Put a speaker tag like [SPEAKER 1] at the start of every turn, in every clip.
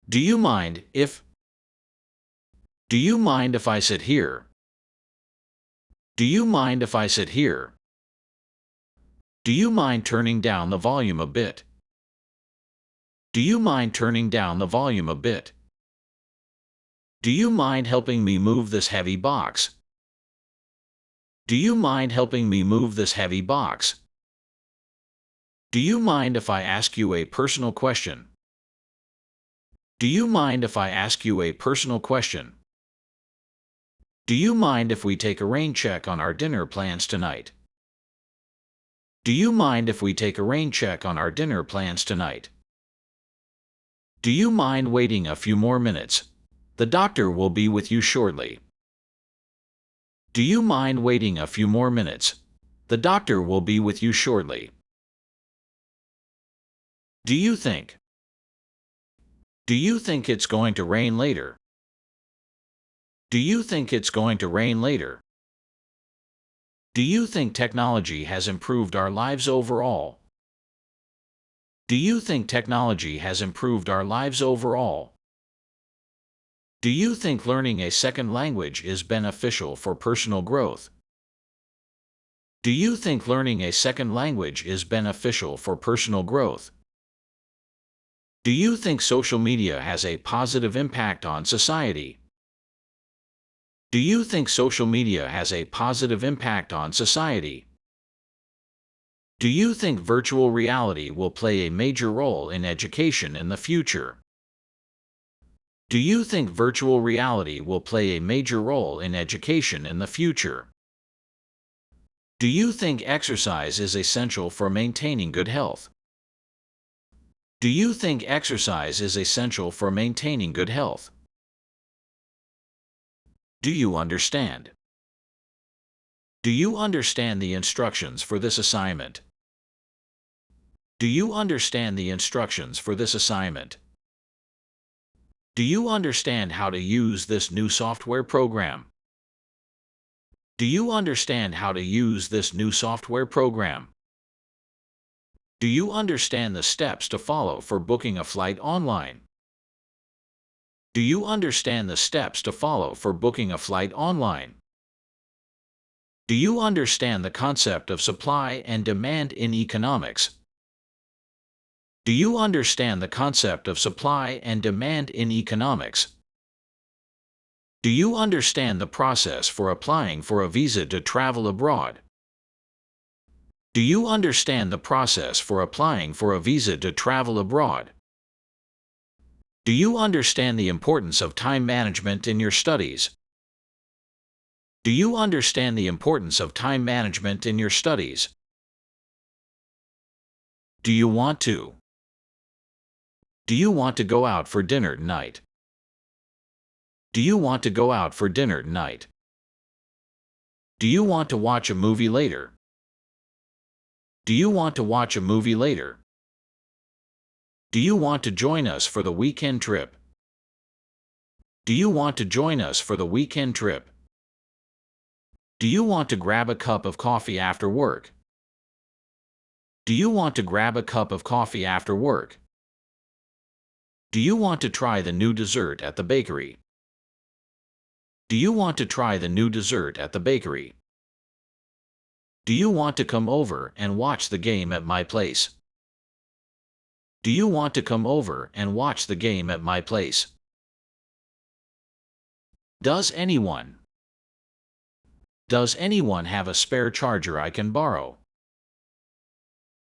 [SPEAKER 1] Do you mind if? Do you mind if I sit here? Do you mind if I sit here? Do you mind turning down the volume a bit? Do you mind turning down the volume a bit? Do you mind helping me move this heavy box? Do you mind helping me move this heavy box? Do you mind if I ask you a personal question? Do you mind if I ask you a personal question? Do you mind if we take a rain check on our dinner plans tonight? Do you mind if we take a rain check on our dinner plans tonight? Do you mind waiting a few more minutes? The doctor will be with you shortly. Do you mind waiting a few more minutes? The doctor will be with you shortly. Do you think? Do you think it's going to rain later? Do you think it's going to rain later? Do you think technology has improved our lives overall? Do you think technology has improved our lives overall? Do you think learning a second language is beneficial for personal growth? Do you think learning a second language is beneficial for personal growth? Do you think social media has a positive impact on society? Do you think social media has a positive impact on society? Do you think virtual reality will play a major role in education in the future? Do you think virtual reality will play a major role in education in the future? Do you think exercise is essential for maintaining good health? Do you think exercise is essential for maintaining good health? Do you understand? Do you understand the instructions for this assignment? Do you understand the instructions for this assignment? Do you understand how to use this new software program? Do you understand how to use this new software program? Do you understand the steps to follow for booking a flight online? Do you understand the steps to follow for booking a flight online? Do you understand the concept of supply and demand in economics? Do you understand the concept of supply and demand in economics? Do you understand the process for applying for a visa to travel abroad? Do you understand the process for applying for a visa to travel abroad? Do you understand the importance of time management in your studies? Do you understand the importance of time management in your studies? Do you want to? Do you want to go out for dinner tonight? Do you want to go out for dinner tonight? Do you want to watch a movie later? Do you want to watch a movie later? Do you want to join us for the weekend trip? Do you want to join us for the weekend trip? Do you want to grab a cup of coffee after work? Do you want to grab a cup of coffee after work? Do you want to try the new dessert at the bakery? Do you want to try the new dessert at the bakery? Do you want to come over and watch the game at my place? Do you want to come over and watch the game at my place? Does anyone? Does anyone have a spare charger I can borrow?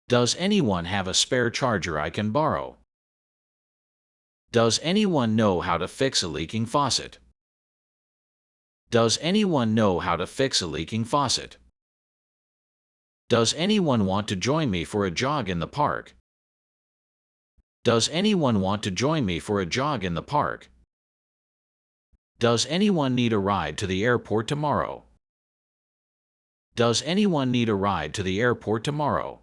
[SPEAKER 1] Does anyone have a spare charger I can borrow? Does anyone know how to fix a leaking faucet? Does anyone know how to fix a leaking faucet? Does anyone want to join me for a jog in the park? Does anyone want to join me for a jog in the park? Does anyone need a ride to the airport tomorrow? Does anyone need a ride to the airport tomorrow?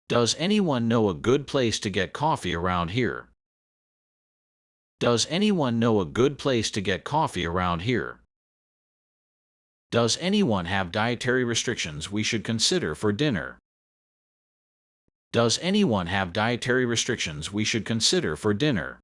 [SPEAKER 1] Does anyone know a good place to get coffee around here? Does anyone know a good place to get coffee around here? Does anyone have dietary restrictions we should consider for dinner? Does anyone have dietary restrictions we should consider for dinner?